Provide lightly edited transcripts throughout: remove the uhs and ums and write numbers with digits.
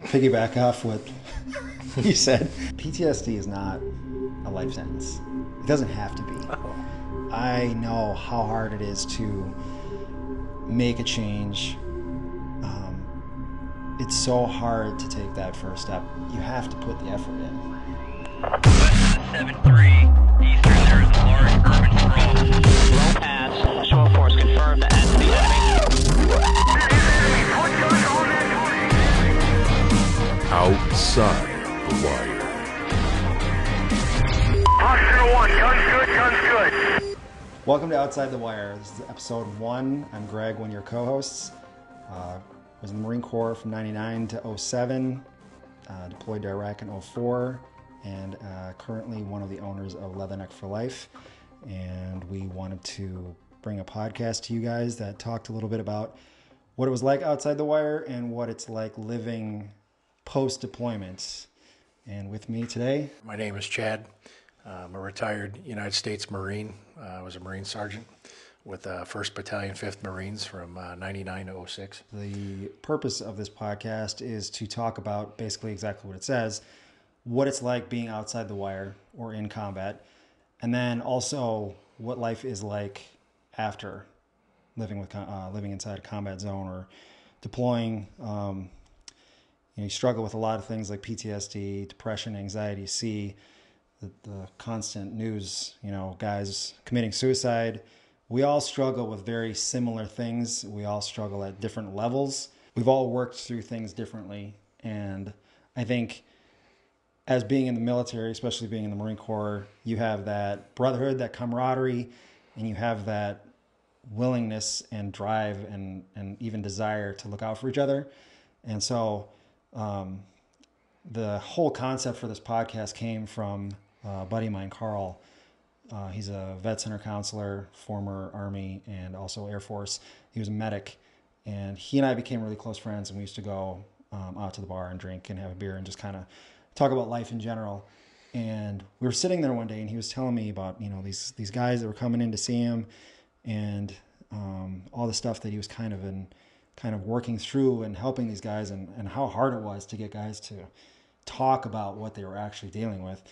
piggyback off what you said. PTSD is not a life sentence. It doesn't have to be. I know how hard it is to make a change. It's so hard to take that first step. You have to put the effort in. West 7-3, eastern, there is a large urban sprawl. Low pass, show of force confirmed at the enemy. Outside the wire. Posture 1, guns good. Welcome to Outside the Wire. This is episode 1. I'm Greg, one of your co-hosts. Was in the Marine Corps from 99 to 07, deployed to Iraq in 04, and currently one of the owners of Leatherneck for Life. And we wanted to bring a podcast to you guys that talked a little bit about what it was like outside the wire and what it's like living post-deployment. And with me today, My name is Chad. I'm a retired United States Marine. I was a Marine Sergeant with 1st Battalion, 5th Marines from 99 to 06. the purpose of this podcast is to talk about basically exactly what it says, what it's like being outside the wire or in combat, and then also what life is like after living inside a combat zone or deploying. You struggle with a lot of things like PTSD, depression, anxiety. You see the constant news, guys committing suicide. We all struggle with very similar things. We all struggle at different levels. We've all worked through things differently. And I think as being in the military, especially being in the Marine Corps, you have that brotherhood, that camaraderie, and you have that willingness and drive and even desire to look out for each other. And so the whole concept for this podcast came from a buddy of mine, Carl. He's a vet center counselor, former Army and also Air Force. He was a medic, and he and I became really close friends, and we used to go out to the bar and drink and have a beer and just kind of talk about life in general. And we were sitting there one day, and he was telling me about these guys that were coming in to see him, and all the stuff that he was kind of working through and helping these guys, and how hard it was to get guys to talk about what they were actually dealing with.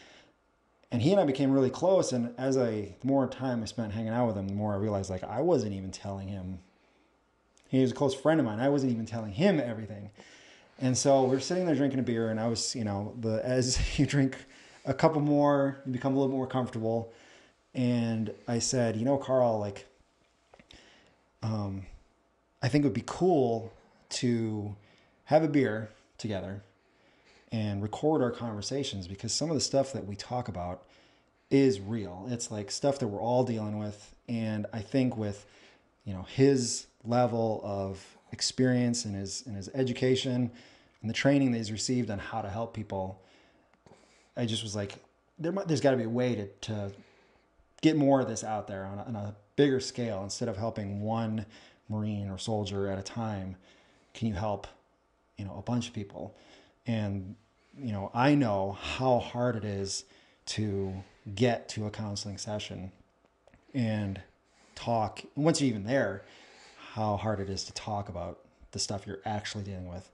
And he and I became really close. And the more time I spent hanging out with him, the more I realized I wasn't even telling him. He was a close friend of mine. I wasn't even telling him everything. And so we were sitting there drinking a beer, and I was, as you drink a couple more, you become a little more comfortable. And I said, Carl, I think it would be cool to have a beer together and record our conversations, because some of the stuff that we talk about is real. It's like stuff that we're all dealing with. And I think with, his level of experience and his education and the training that he's received on how to help people, I just was like, there's got to be a way to get more of this out there on a bigger scale. Instead of helping one Marine or soldier at a time, can you help, a bunch of people? And, I know how hard it is to get to a counseling session and talk. Once you're even there, how hard it is to talk about the stuff you're actually dealing with.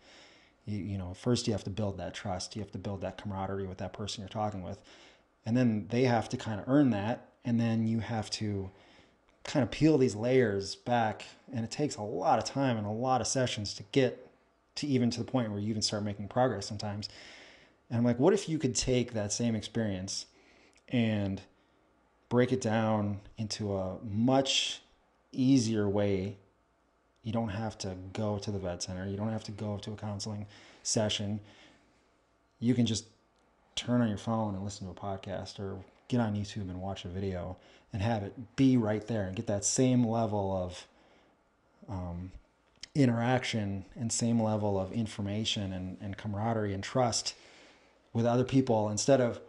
First you have to build that trust. You have to build that camaraderie with that person you're talking with. And then they have to kind of earn that. And then you have to kind of peel these layers back. And it takes a lot of time and a lot of sessions to get to even to the point where you even start making progress sometimes. And I'm like, what if you could take that same experience and break it down into a much easier way? You don't have to go to the vet center. You don't have to go to a counseling session. You can just turn on your phone and listen to a podcast, or get on YouTube and watch a video and have it be right there and get that same level of interaction and same level of information and camaraderie and trust with other people, instead of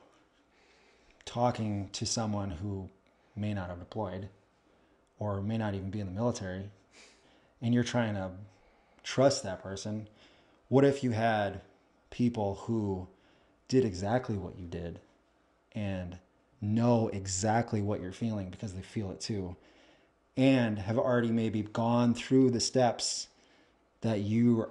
talking to someone who may not have deployed or may not even be in the military, and you're trying to trust that person. What if you had people who did exactly what you did and know exactly what you're feeling because they feel it too, and have already maybe gone through the steps that you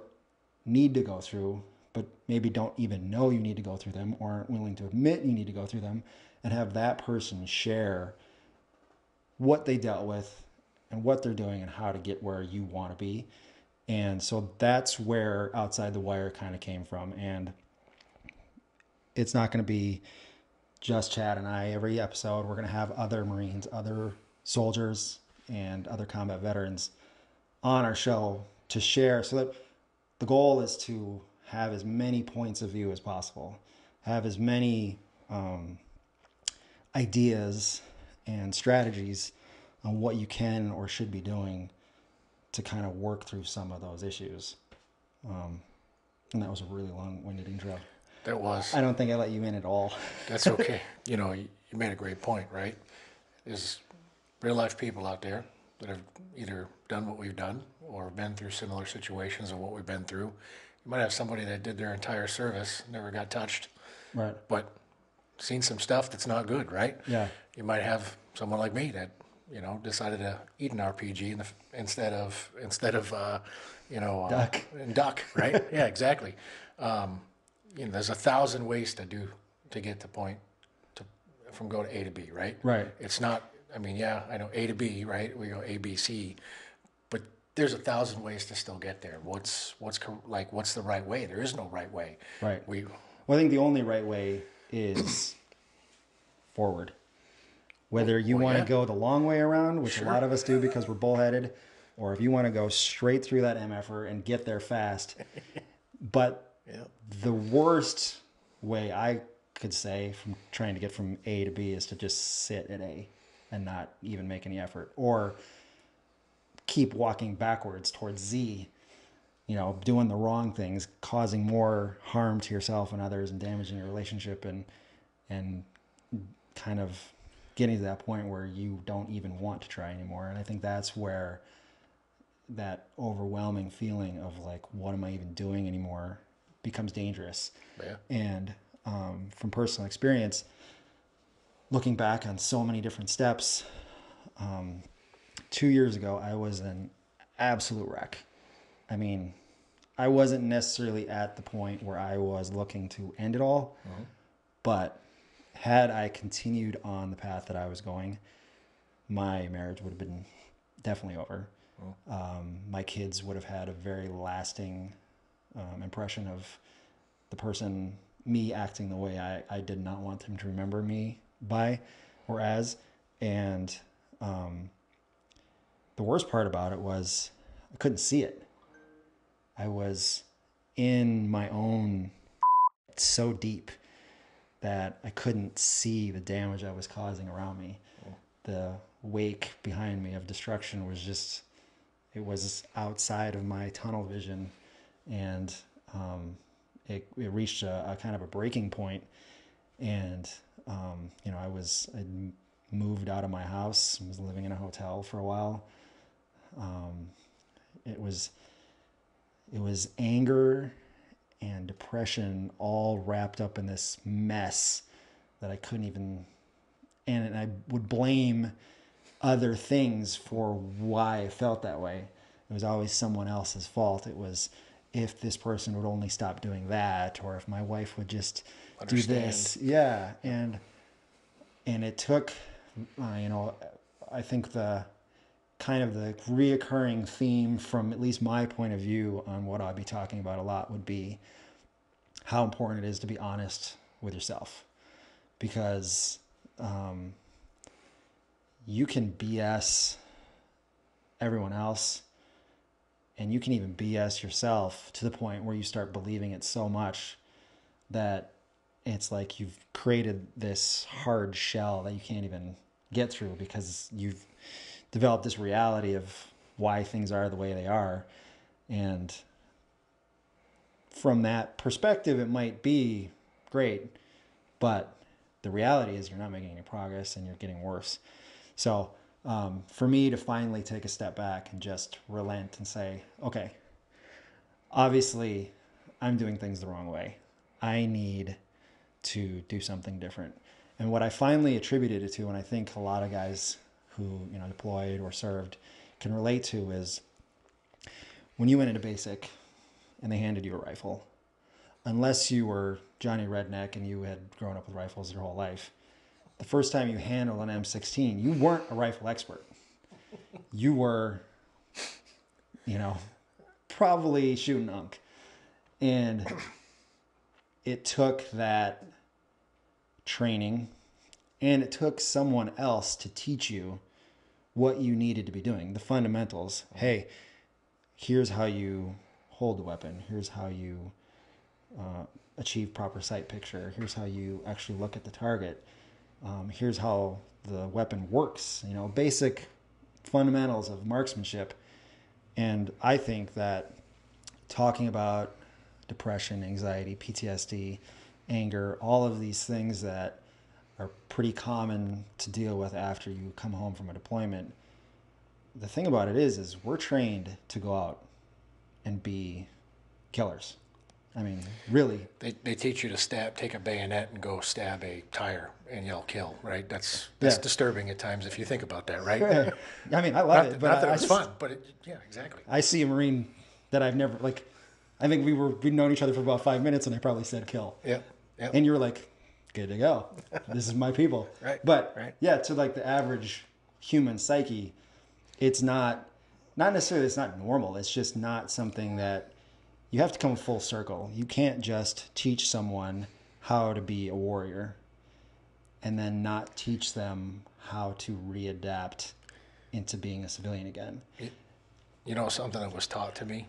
need to go through but maybe don't even know you need to go through them or aren't willing to admit you need to go through them, and have that person share what they dealt with and what they're doing and how to get where you want to be. And so that's where Outside the Wire kind of came from. And it's not going to be just Chad and I every episode. We're going to have other Marines, other soldiers, and other combat veterans on our show to share, so that the goal is to have as many points of view as possible, have as many ideas and strategies on what you can or should be doing to kind of work through some of those issues. And that was a really long-winded intro. That was. I don't think I let you in at all. That's okay. You know, you made a great point, right? There's real life people out there that have either done what we've done or been through similar situations of what we've been through. You might have somebody that did their entire service, never got touched, Right. but seen some stuff that's not good, right? Yeah. You might have someone like me that, you know, decided to eat an RPG instead of Duck. duck, right? Yeah, exactly. You know, there's 1,000 ways to get to point from go to A to B, right? Right. It's not. I mean, yeah, I know A to B, right? We go A, B, C, but there's 1,000 ways to still get there. What's the right way? There is no right way. Right. We Well, I think the only right way is forward. Whether you Well, want to yeah. go the long way around, which Sure. a lot of us do because we're bullheaded, or if you want to go straight through that MFR and get there fast. But Yeah. the worst way I could say from trying to get from A to B is to just sit at A and not even make any effort, or keep walking backwards towards Z, you know, doing the wrong things, causing more harm to yourself and others and damaging your relationship, and kind of getting to that point where you don't even want to try anymore. And I think that's where that overwhelming feeling of like, what am I even doing anymore, becomes dangerous. Yeah. And from personal experience, looking back on so many different steps, 2 years ago, I was an absolute wreck. I mean, I wasn't necessarily at the point where I was looking to end it all, but had I continued on the path that I was going, my marriage would have been definitely over. My kids would have had a very lasting impression of the person, me acting the way I did not want them to remember me by or as. And the worst part about it was I couldn't see it. I was in my own so deep that I couldn't see the damage I was causing around me. The wake behind me of destruction was just, it was outside of my tunnel vision. And it reached a kind of a breaking point. And, you know, I moved out of my house, was living in a hotel for a while. It was anger and depression all wrapped up in this mess that I couldn't even, and I would blame other things for why I felt that way. It was always someone else's fault. It was, if this person would only stop doing that, or if my wife would just do this. Yeah. And it took, you know, I think the kind of the reoccurring theme from at least my point of view on what I'd be talking about a lot would be how important it is to be honest with yourself, because you can BS everyone else, and you can even BS yourself to the point where you start believing it so much that it's like you've created this hard shell that you can't even get through, because you've developed this reality of why things are the way they are. And from that perspective, it might be great, but the reality is you're not making any progress and you're getting worse. So for me to finally take a step back and just relent and say, okay, obviously I'm doing things the wrong way. I need to do something different. And what I finally attributed it to, and I think a lot of guys who, you know, deployed or served can relate to, is when you went into basic and they handed you a rifle, unless you were Johnny Redneck and you had grown up with rifles your whole life, the first time you handled an M16, you weren't a rifle expert. You were, probably shooting unk. And it took that training, and it took someone else to teach you what you needed to be doing, the fundamentals. Hey, here's how you hold the weapon. Here's how you achieve proper sight picture. Here's how you actually look at the target. Here's how the weapon works. Basic fundamentals of marksmanship. And I think that talking about depression, anxiety, PTSD, anger, all of these things that are pretty common to deal with after you come home from a deployment. The thing about it is we're trained to go out and be killers. I mean, really. They teach you to take a bayonet and go stab a tire and yell kill, right? That's disturbing at times if you think about that, right? I mean, I love it. But not that it's fun, but yeah, exactly. I see a Marine that I've never, I think we'd known each other for about 5 minutes and I probably said kill. Yep. And you were like, good to go. This is my people. Right. But right. Yeah, to the average human psyche, it's not necessarily, it's not normal. It's just not something that you have to come full circle. You can't just teach someone how to be a warrior and then not teach them how to readapt into being a civilian again. Something that was taught to me,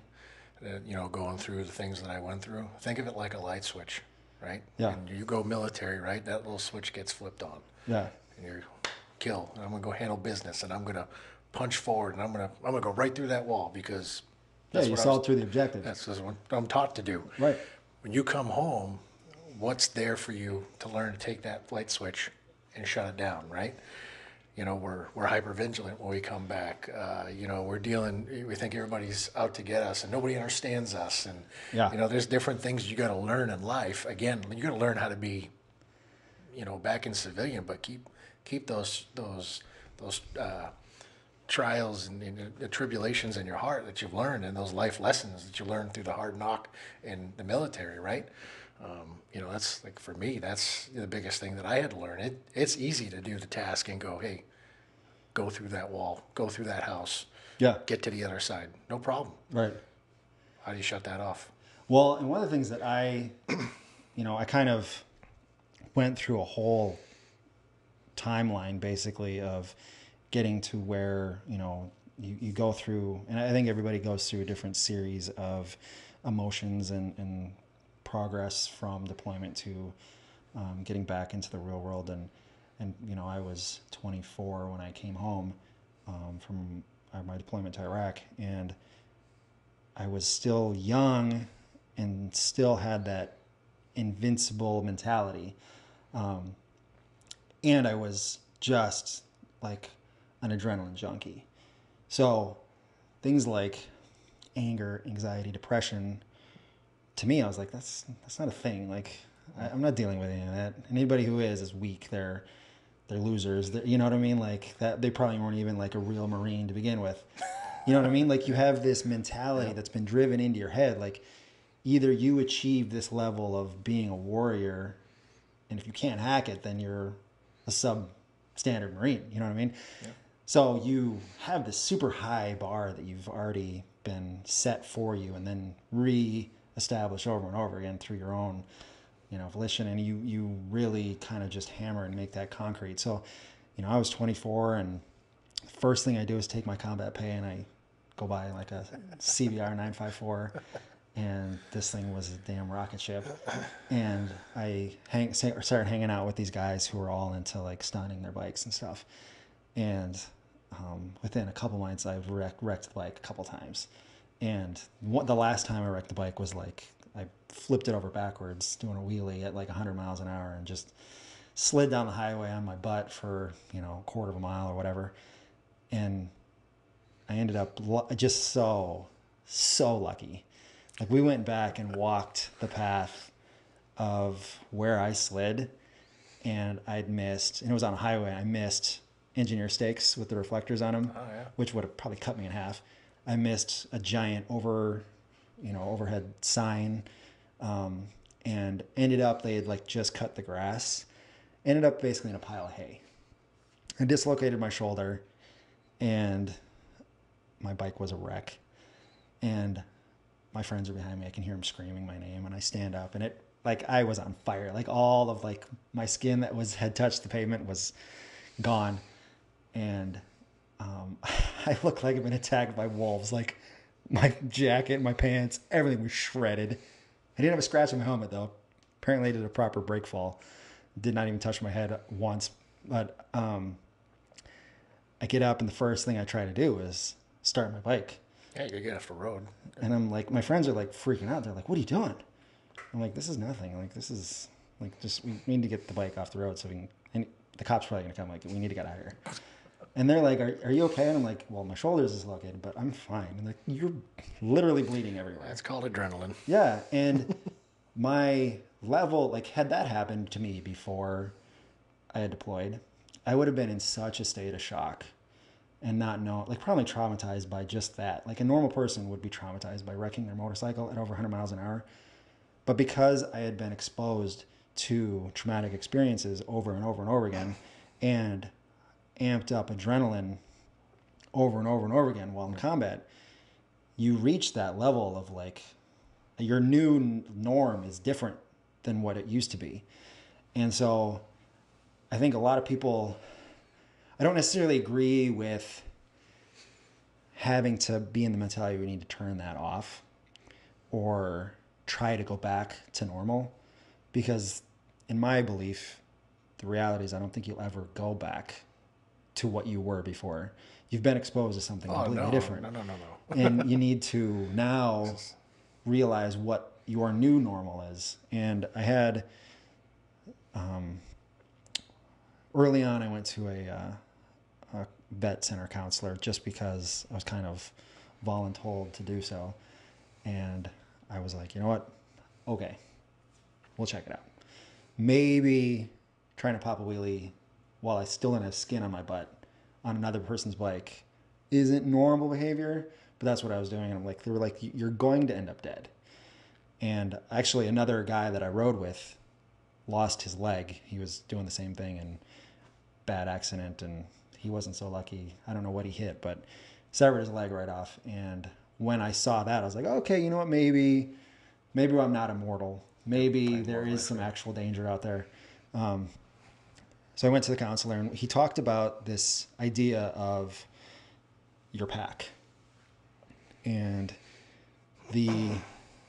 going through the things that I went through, think of it like a light switch, right? Yeah. And you go military, right? That little switch gets flipped on. Yeah. And you're kill. And I'm going to go handle business, and I'm going to punch forward, and I'm going to go right through that wall because that's you saw through the objective. That's what I'm taught to do. Right. When you come home, what's there for you to learn to take that light switch and shut it down, right? We're hyper vigilant when we come back. We think everybody's out to get us and nobody understands us. And, there's different things you got to learn in life. Again, you got to learn how to be, back in civilian, but keep those trials and tribulations in your heart that you've learned and those life lessons that you learned through the hard knock in the military, right? That's for me, that's the biggest thing that I had to learn. It's easy to do the task and go, hey, go through that wall, go through that house, get to the other side. No problem. Right. How do you shut that off? Well, and one of the things that I kind of went through a whole timeline basically of getting to where, you go through, and I think everybody goes through a different series of emotions and progress from deployment to getting back into the real world. And I was 24 when I came home from my deployment to Iraq, and I was still young and still had that invincible mentality. And I was just like an adrenaline junkie. So things like anger, anxiety, depression, to me, I was like, that's not a thing. I'm not dealing with any of that. Anybody who is weak. They're losers. You know what I mean? That they probably weren't even a real Marine to begin with. You know what I mean? You have this mentality that's been driven into your head. Either you achieve this level of being a warrior, and if you can't hack it, then you're a substandard Marine. You know what I mean? Yeah. So you have this super high bar that you've already been set for you, and then re-establish over and over again through your own, volition, and you really kind of just hammer and make that concrete. So, I was 24, and the first thing I do is take my combat pay and I go buy a CBR 954, and this thing was a damn rocket ship. And I started hanging out with these guys who were all into stunning their bikes and stuff. And within a couple months, I've wrecked the bike a couple times. And the last time I wrecked the bike was I flipped it over backwards doing a wheelie at 100 miles an hour and just slid down the highway on my butt for, a quarter of a mile or whatever. And I ended up just so lucky. We went back and walked the path of where I slid, and I'd missed, and it was on a highway, I missed engineer stakes with the reflectors on them, which would have probably cut me in half. I missed a giant overhead sign. and ended up, they had like just cut the grass, ended up basically in a pile of hay. I dislocated my shoulder and my bike was a wreck. And my friends are behind me. I can hear them screaming my name, and I stand up, and it, like, I was on fire. Like, all of like my skin that had touched the pavement was gone. And I looked like I'd been attacked by wolves. Like, my jacket, my pants, everything was shredded. I didn't have a scratch on my helmet though. Apparently I did a proper brake fall. Did not even touch my head once. But I get up, and the first thing I try to do is start my bike. Yeah, you're getting off the road. And I'm like, my friends are like freaking out. They're like, what are you doing? I'm like, this is nothing. Like, this is like, just, we need to get the bike off the road so we can, and the cop's probably gonna come. Like, we need to get out of here. And they're like, are you okay? And I'm like, well, my shoulders is dislocated, but I'm fine. And like, you're literally bleeding everywhere. That's called adrenaline. Yeah. And my level, like, had that happened to me before I had deployed, I would have been in such a state of shock and not know, like, probably traumatized by just that. Like, a normal person would be traumatized by wrecking their motorcycle at over 100 miles an hour. But because I had been exposed to traumatic experiences over and over and over again, and amped up adrenaline over and over and over again while in combat, you reach that level of like, your new norm is different than what it used to be. And so I think a lot of people, I don't necessarily agree with having to be in the mentality we need to turn that off or try to go back to normal, because in my belief, the reality is I don't think you'll ever go back to what you were before. You've been exposed to something completely different. No. And you need to now realize what your new normal is. And I had, early on, I went to a vet center counselor just because I was kind of voluntold to do so. And I was like, you know what? Okay, we'll check it out. Maybe trying to pop a wheelie while I still don't have skin on my butt on another person's bike isn't normal behavior, but that's what I was doing. And I'm like, they were like, you're going to end up dead. And actually another guy that I rode with lost his leg. He was doing the same thing, and bad accident, and he wasn't so lucky. I don't know what he hit, but severed his leg right off. And when I saw that, I was like, okay, you know what? Maybe I'm not immortal. Maybe there is some actual danger out there. So I went to the counselor, and he talked about this idea of your pack and the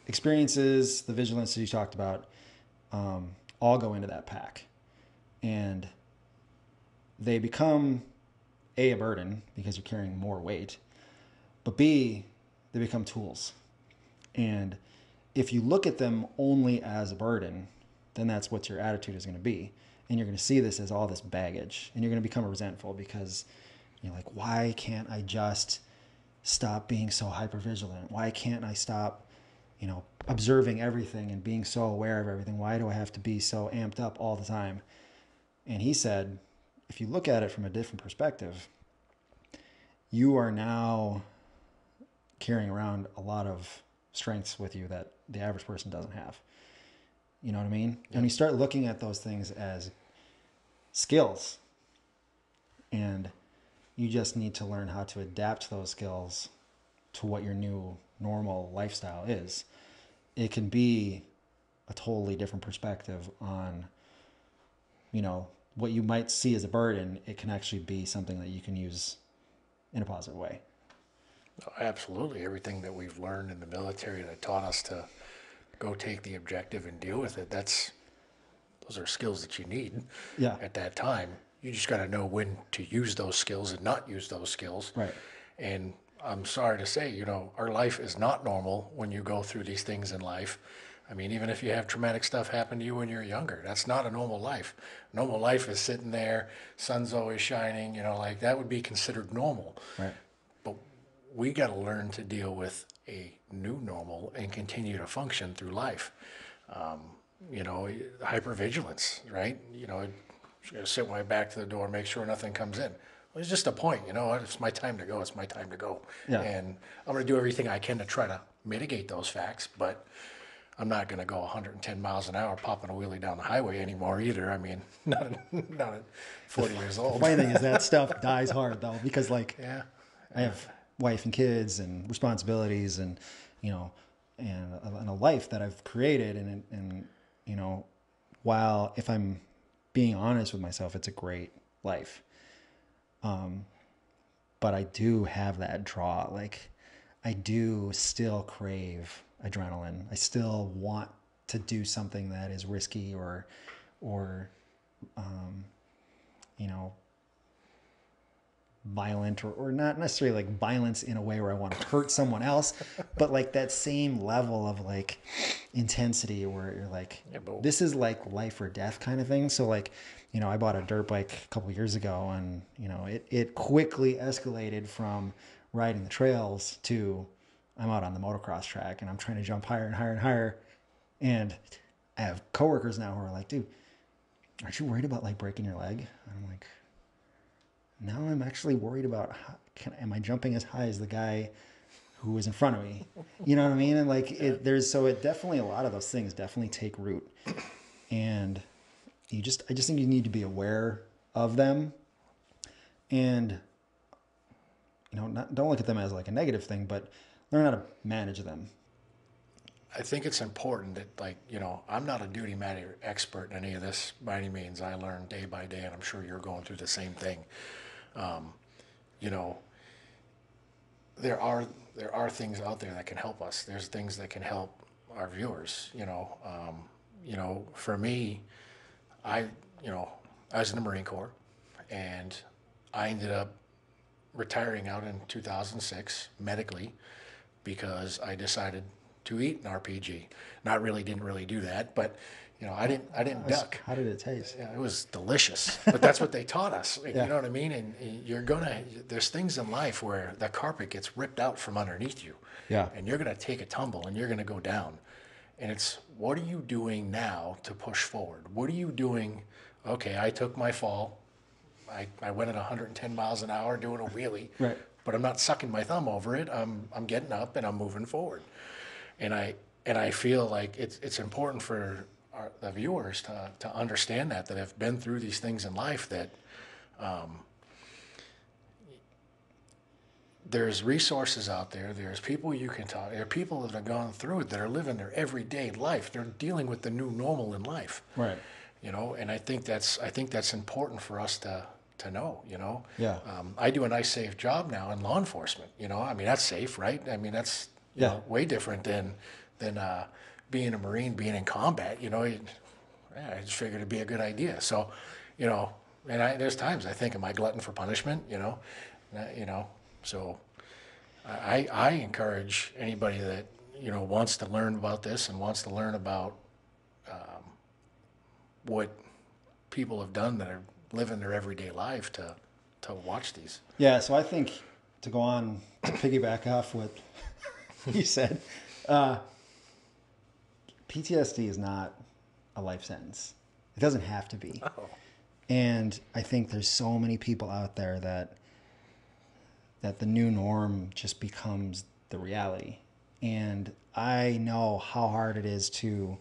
experiences, the vigilance that you talked about, all go into that pack, and they become a burden because you're carrying more weight, but B, they become tools. And if you look at them only as a burden, then that's what your attitude is going to be. And you're going to see this as all this baggage, and you're going to become resentful because you're like, why can't I just stop being so hypervigilant? Why can't I stop, observing everything and being so aware of everything? Why do I have to be so amped up all the time? And he said, if you look at it from a different perspective, you are now carrying around a lot of strengths with you that the average person doesn't have. You know what I mean? Yeah. And you start looking at those things as skills, and you just need to learn how to adapt those skills to what your new normal lifestyle is. It can be a totally different perspective on, what you might see as a burden. It can actually be something that you can use in a positive way. Absolutely. Everything that we've learned in the military that taught us to go take the objective and deal with it, those are skills that you need at that time. You just got to know when to use those skills and not use those skills. Right. And I'm sorry to say, our life is not normal when you go through these things in life. I mean, even if you have traumatic stuff happen to you when you're younger, that's not a normal life. Normal life is sitting there, sun's always shining, like that would be considered normal. Right. But we got to learn to deal with a new normal and continue to function through life. Hypervigilance, right? Sit my back to the door, make sure nothing comes in. Well, it's just a point, it's my time to go, it's my time to go. Yeah. And I'm going to do everything I can to try to mitigate those facts, but I'm not going to go 110 miles an hour popping a wheelie down the highway anymore either. I mean, not at 40 years The old. funny thing is that stuff dies hard though, because like Yeah. I have wife and kids and responsibilities and, you know, and a life that I've created. And, you know, while if I'm being honest with myself, it's a great life. But I do have that draw. Like I do still crave adrenaline. I still want to do something that is risky or, you know, violent or not necessarily like violence in a way where I want to hurt someone else, but like that same level of like intensity where you're like, this is like life or death kind of thing. So like, you know, I bought a dirt bike a couple of years ago and, you know, it quickly escalated from riding the trails to I'm out on the motocross track and I'm trying to jump higher and higher and higher. And I have coworkers now who are like, dude, aren't you worried about like breaking your leg? And I'm like, now I'm actually worried about am I jumping as high as the guy who was in front of me? You know what I mean? And like it definitely, a lot of those things definitely take root. And I just think you need to be aware of them and, you know, don't look at them as like a negative thing, but learn how to manage them. I think it's important that, like, you know, I'm not a duty matter expert in any of this by any means. I learn day by day, and I'm sure you're going through the same thing. You know, there are things out there that can help us. There's things that can help our viewers. You know, for me, I was in the Marine Corps, and I ended up retiring out in 2006 medically because I decided to eat an RPG. Didn't really do that, but you know, I didn't duck. How did it taste? Yeah, it was delicious, but that's what they taught us. Yeah. You know what I mean? And there's things in life where the carpet gets ripped out from underneath you. Yeah. And you're gonna take a tumble and you're gonna go down. And it's, what are you doing now to push forward? What are you doing? Okay, I took my fall. I went at 110 miles an hour doing a wheelie. Right. But I'm not sucking my thumb over it. I'm getting up and I'm moving forward. And I feel like it's important for the viewers to understand that have been through these things in life, that there's resources out there. There's people you can talk. There are people that have gone through it that are living their everyday life. They're dealing with the new normal in life. Right. You know, and I think that's important for us to know. You know. Yeah. I do a nice, safe job now in law enforcement. You know, I mean, that's safe, right? I mean, that's you know, way different than being a Marine, being in combat. You know, I just figured it'd be a good idea. So, you know, and there's times I think, am I glutton for punishment? You know, so I encourage anybody that, you know, wants to learn about this and wants to learn about what people have done that are living their everyday life to watch these. Yeah. So I think, to go on to piggyback off what you said, PTSD is not a life sentence. It doesn't have to be. Oh. And I think there's so many people out there that the new norm just becomes the reality. And I know how hard it is to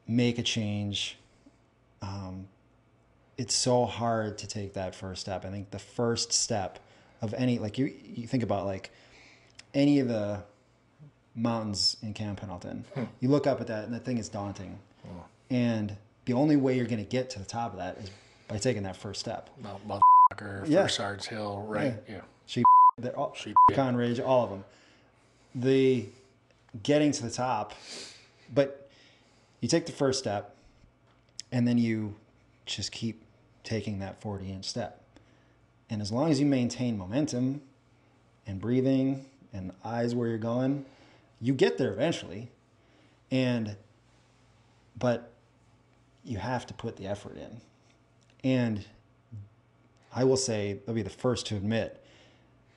make a change. It's so hard to take that first step. I think the first step of any, like you think about like any of the mountains in Camp Pendleton, you look up at that and that thing is daunting. And the only way you're going to get to the top of that is by taking that first step. Mount Motherfucker, First Sarge Hill, right? Yeah. Sheep, Con Ridge, all of them. The getting to the top, but you take the first step and then you just keep taking that 40-inch step. And as long as you maintain momentum and breathing and eyes where you're going, you get there eventually. But you have to put the effort in. And I will say, I'll be the first to admit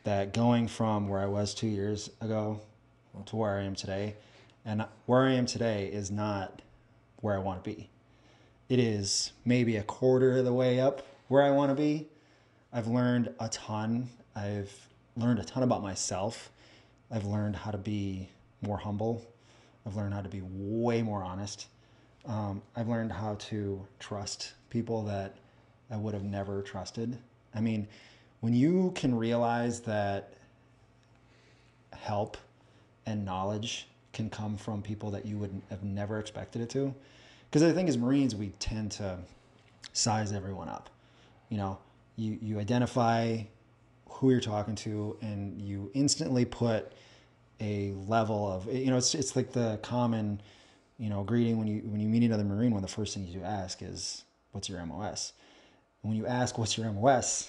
that going from where I was 2 years ago to where I am today, and where I am today is not where I want to be. It is maybe a quarter of the way up where I want to be. I've learned a ton. I've learned a ton about myself. I've learned how to be more humble. I've learned how to be way more honest. I've learned how to trust people that I would have never trusted. I mean, when you can realize that help and knowledge can come from people that you would have never expected it to. Because the thing is, Marines, we tend to size everyone up. You know, you identify who you're talking to, and you instantly put a level of, you know, it's like the common, you know, greeting when you meet another Marine, one of the first things you ask is, what's your MOS? And when you ask what's your MOS,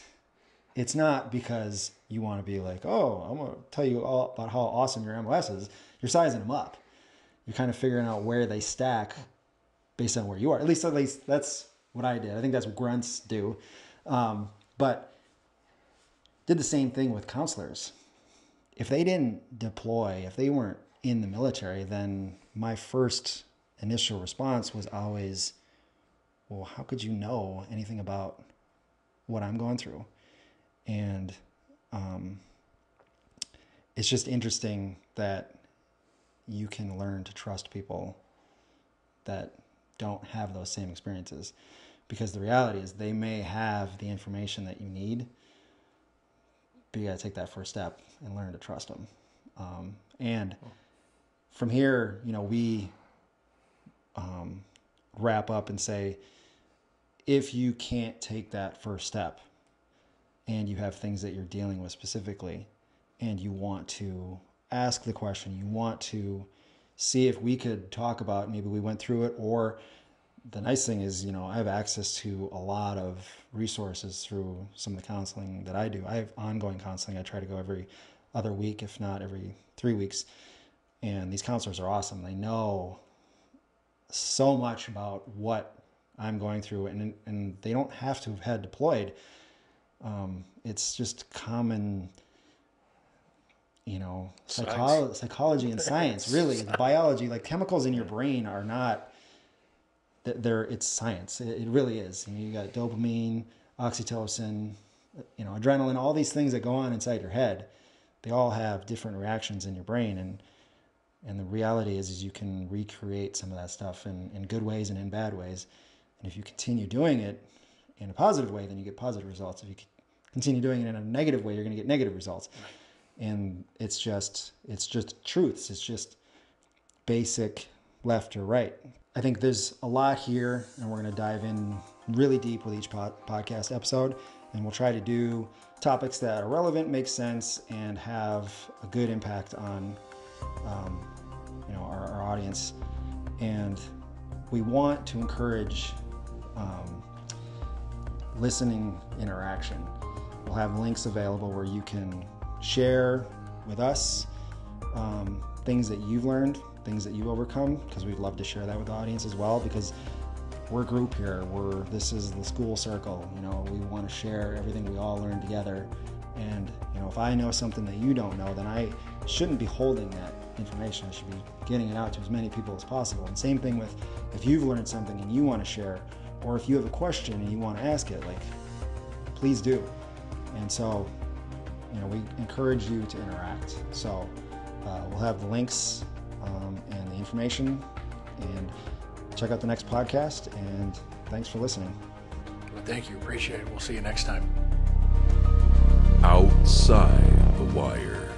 it's not because you want to be like, oh, I'm going to tell you all about how awesome your MOS is. You're sizing them up. You're kind of figuring out where they stack based on where you are. At least that's what I did. I think that's what grunts do. But did the same thing with counselors. If they didn't deploy, if they weren't in the military, then my first initial response was always, well, how could you know anything about what I'm going through? And it's just interesting that you can learn to trust people that don't have those same experiences, because the reality is they may have the information that you need, but you got to take that first step and learn to trust them. And from here, you know, we wrap up and say, if you can't take that first step and you have things that you're dealing with specifically, and you want to ask the question, you want to see if we could talk about, maybe we went through it, or the nice thing is, you know, I have access to a lot of resources through some of the counseling that I do. I have ongoing counseling. I try to go every other week, if not every 3 weeks. And these counselors are awesome. They know so much about what I'm going through, and they don't have to have had deployed. It's just common, you know, psychology and science, really. The biology, like chemicals in your brain are not, it's science. It really is. I mean, you got dopamine, oxytocin, you know, adrenaline, all these things that go on inside your head. They all have different reactions in your brain. And the reality is you can recreate some of that stuff in good ways and in bad ways. And if you continue doing it in a positive way, then you get positive results. If you continue doing it in a negative way, you're going to get negative results. Right. And it's just truths. It's just basic left or right. I think there's a lot here, and we're going to dive in really deep with each podcast episode. And we'll try to do topics that are relevant, make sense, and have a good impact on you know, our audience. And we want to encourage listening interaction. We'll have links available where you can share with us things that you've learned, things that you overcome, because we'd love to share that with the audience as well, because we're a group here. This is the school circle. You know, we want to share everything we all learn together. And, you know, if I know something that you don't know, then I shouldn't be holding that information. I should be getting it out to as many people as possible. And same thing with, if you've learned something and you want to share, or if you have a question and you want to ask it, like, please do. And so, you know, we encourage you to interact. So we'll have the links and the information, and check out the next podcast. And thanks for listening. Well, thank you. Appreciate it. We'll see you next time. Outside the Wire.